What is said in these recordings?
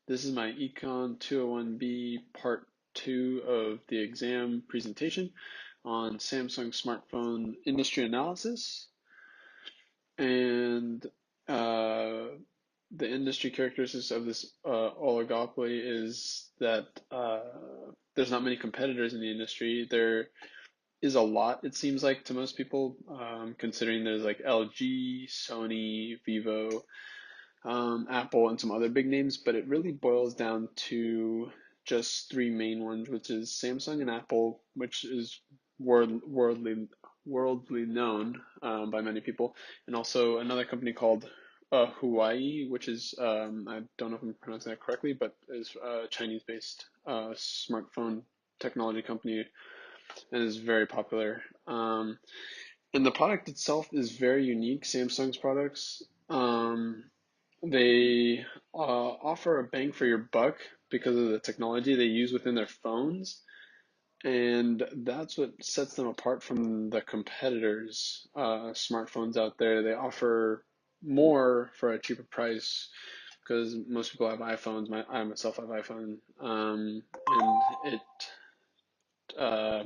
This is my Econ 201B part 2 of the exam presentation on Samsung smartphone industry analysis. And uh, the industry characteristics of this oligopoly is that there's not many competitors in the industry. There is a lot, it seems like, to most people, considering there's like LG, Sony, Vivo, Apple, and some other big names, but it really boils down to just three main ones, which is Samsung and Apple, which is worldly known by many people, and also another company called Huawei, which is I don't know if I'm pronouncing that correctly, but is a Chinese-based smartphone technology company and is very popular. And the product itself is very unique. Samsung's products. They offer a bang for your buck because of the technology they use within their phones, and that's what sets them apart from the competitors' smartphones out there. They offer more for a cheaper price because most people have iPhones. I myself have iPhone, and uh,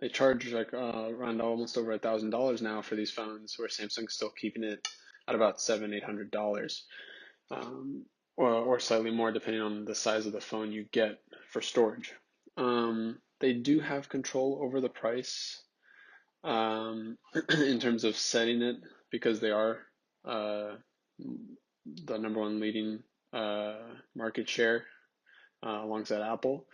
they charge like around almost over $1,000 now for these phones, where Samsung's still keeping it at about $700-800, um, or slightly more depending on the size of the phone you get for storage. They do have control over the price in terms of setting it because they are uh, the number one leading uh, market share alongside Apple.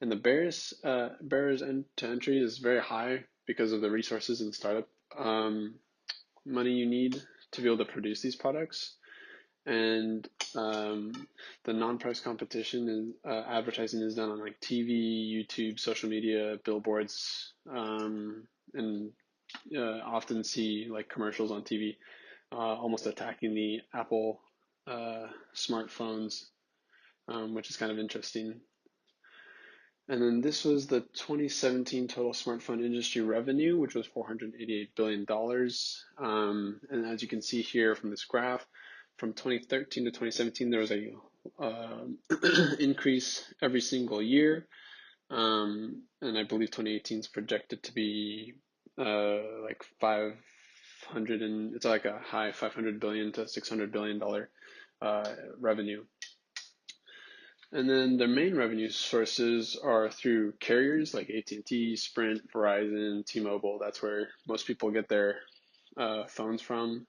And the barriers to entry is very high because of the resources and startup money you need to be able to produce these products. And the non-price competition and advertising is done on like TV, YouTube, social media, billboards, and often see like commercials on TV, almost attacking the Apple smartphones, which is kind of interesting. And then this was the 2017 total smartphone industry revenue, which was $488 billion. And as you can see here from this graph, from 2013 to 2017, there was a increase every single year. And I believe 2018 is projected to be like 500 and it's like a high 500 billion to $600 billion revenue. And then their main revenue sources are through carriers like AT&T, Sprint, Verizon, T-Mobile. That's where most people get their phones from.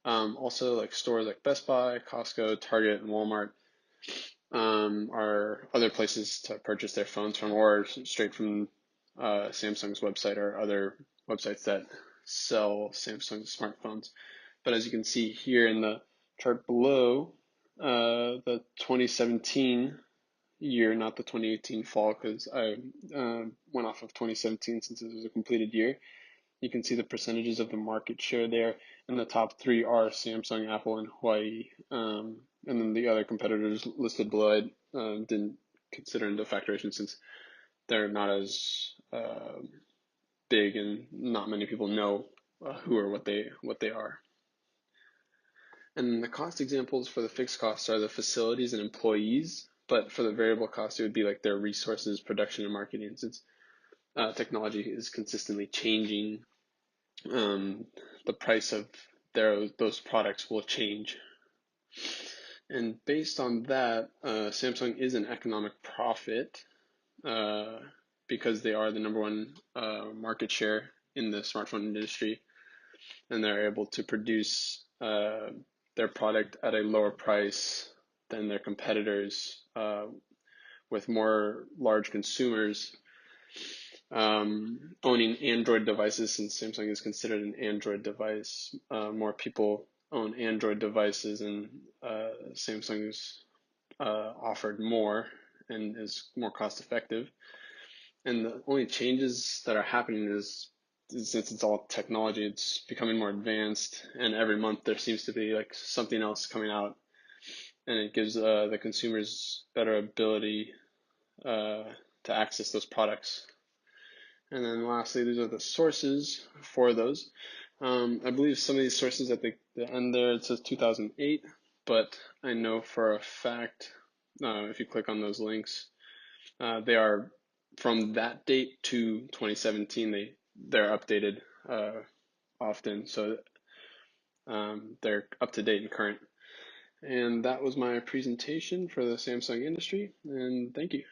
Also, like stores like Best Buy, Costco, Target, and Walmart are other places to purchase their phones from, or straight from Samsung's website or other websites that sell Samsung smartphones. But as you can see here in the chart below, the 2017 year, not the 2018 fall, because I went off of 2017 since it was a completed year. You can see the percentages of the market share there, and the top three are Samsung, Apple, and Huawei. And then the other competitors listed below, I didn't consider into factoration since they're not as big, and not many people know who or what they are. And the cost examples for the fixed costs are the facilities and employees, but for the variable costs, it would be like their resources, production, and marketing. Since technology is consistently changing, the price of those products will change. And based on that, Samsung is an economic profit uh, because they are the number one market share in the smartphone industry, and they're able to produce their product at a lower price than their competitors with more large consumers owning Android devices. Since Samsung is considered an Android device, more people own Android devices, and Samsung's offered more and is more cost effective. And the only changes that are happening is since it's all technology, it's becoming more advanced, and every month there seems to be like something else coming out, and it gives the consumers better ability to access those products. And then lastly, these are the sources for those. I believe some of these sources at the end there, it says 2008, but I know for a fact, if you click on those links, they are from that date to 2017. They're updated often, so they're up to date and current. And that was my presentation for the Samsung industry, and thank you.